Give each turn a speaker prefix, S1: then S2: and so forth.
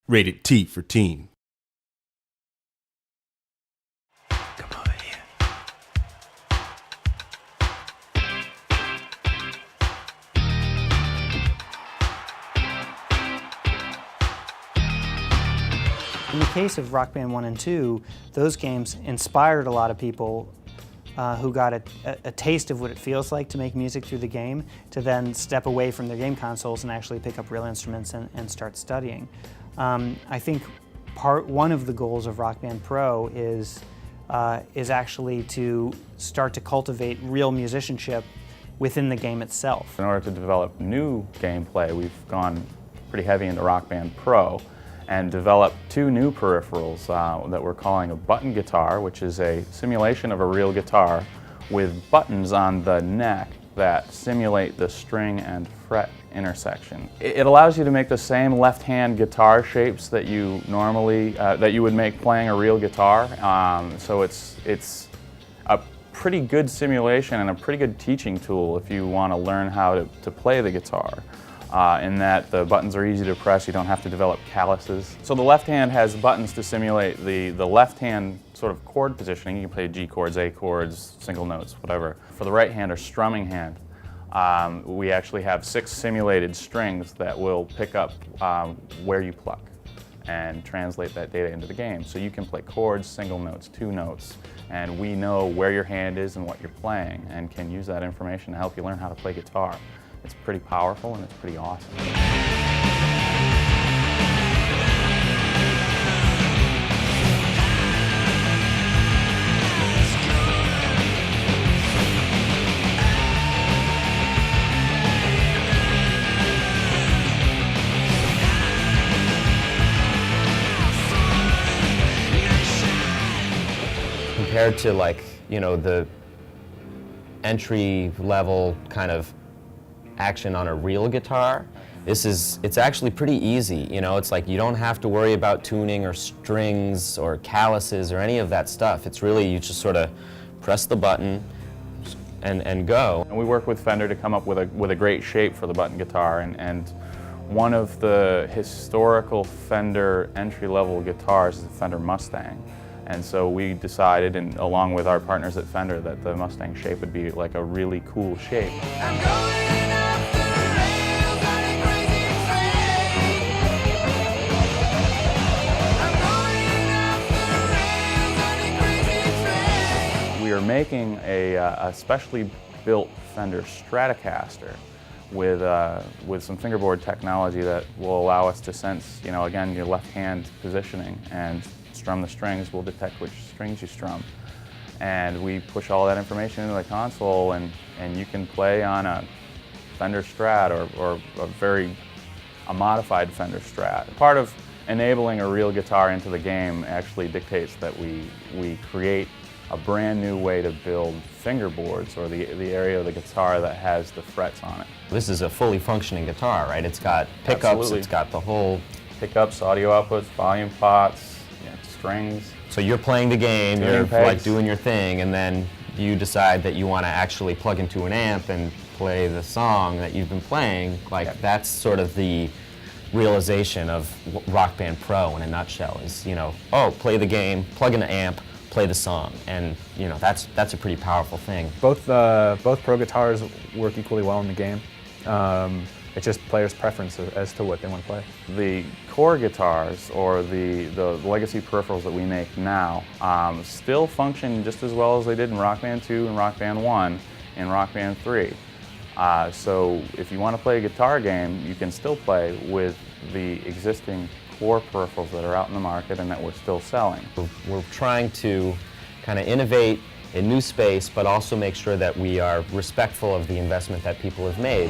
S1: Rated T for teen.
S2: Come over here.
S3: In the case of Rock Band 1 and 2, those games inspired a lot of people who got a taste of what it feels like to make music through the game, to then step away from their game consoles and actually pick up real instruments and start studying. I think one of the goals of Rock Band Pro is actually to start to cultivate real musicianship within the game itself.
S4: In order to develop new gameplay, we've gone pretty heavy into Rock Band Pro and developed two new peripherals that we're calling a button guitar, which is a simulation of a real guitar with buttons on the neck that simulate the string and fret intersection. It allows you to make the same left-hand guitar shapes that you normally that you would make playing a real guitar. So it's a pretty good simulation and a pretty good teaching tool if you want to learn how to play the guitar. In that the buttons are easy to press, you don't have to develop calluses. So the left hand has buttons to simulate the left hand sort of chord positioning. You can play G chords, A chords, single notes, whatever. For the right hand or strumming hand, we actually have 6 simulated strings that will pick up where you pluck and translate that data into the game. So you can play chords, single notes, 2 notes, and we know where your hand is and what you're playing and can use that information to help you learn how to play guitar. It's pretty powerful and it's pretty awesome.
S5: Compared to, like, you know, the entry level kind of action on a real guitar, it's actually pretty easy. You know, it's like you don't have to worry about tuning or strings or calluses or any of that stuff. It's really, you just sort of press the button and go.
S4: And we work with Fender to come up with a great shape for the button guitar, and one of the historical Fender entry-level guitars is the Fender Mustang. And so we decided, and along with our partners at Fender, that the Mustang shape would be like a really cool shape. We are making a specially built Fender Stratocaster with some fingerboard technology that will allow us to sense, you know, again, your left hand positioning, and strum the strings will detect which strings you strum. And we push all that information into the console, and you can play on a Fender Strat or a modified Fender Strat. Part of enabling a real guitar into the game actually dictates that we create a brand new way to build fingerboards, or the area of the guitar that has the frets on it.
S5: This is a fully functioning guitar, right? It's got pickups,
S4: Absolutely.
S5: It's got the whole...
S4: Pickups, audio outputs, volume pots, strings.
S5: So you're playing the game, you're like doing your thing, and then you decide that you want to actually plug into an amp and play the song that you've been playing. Like, that's sort of the realization of Rock Band Pro in a nutshell, is, you know, oh, play the game, plug in the amp, play the song, and, you know, that's a pretty powerful thing.
S6: Both Pro guitars work equally well in the game. It's just players' preference as to what they want to play.
S4: The core guitars, or the legacy peripherals that we make now, still function just as well as they did in Rock Band 2 and Rock Band 1 and Rock Band 3. So if you want to play a guitar game, you can still play with the existing core peripherals that are out in the market and that we're still selling.
S5: We're trying to kind of innovate in new space, but also make sure that we are respectful of the investment that people have made.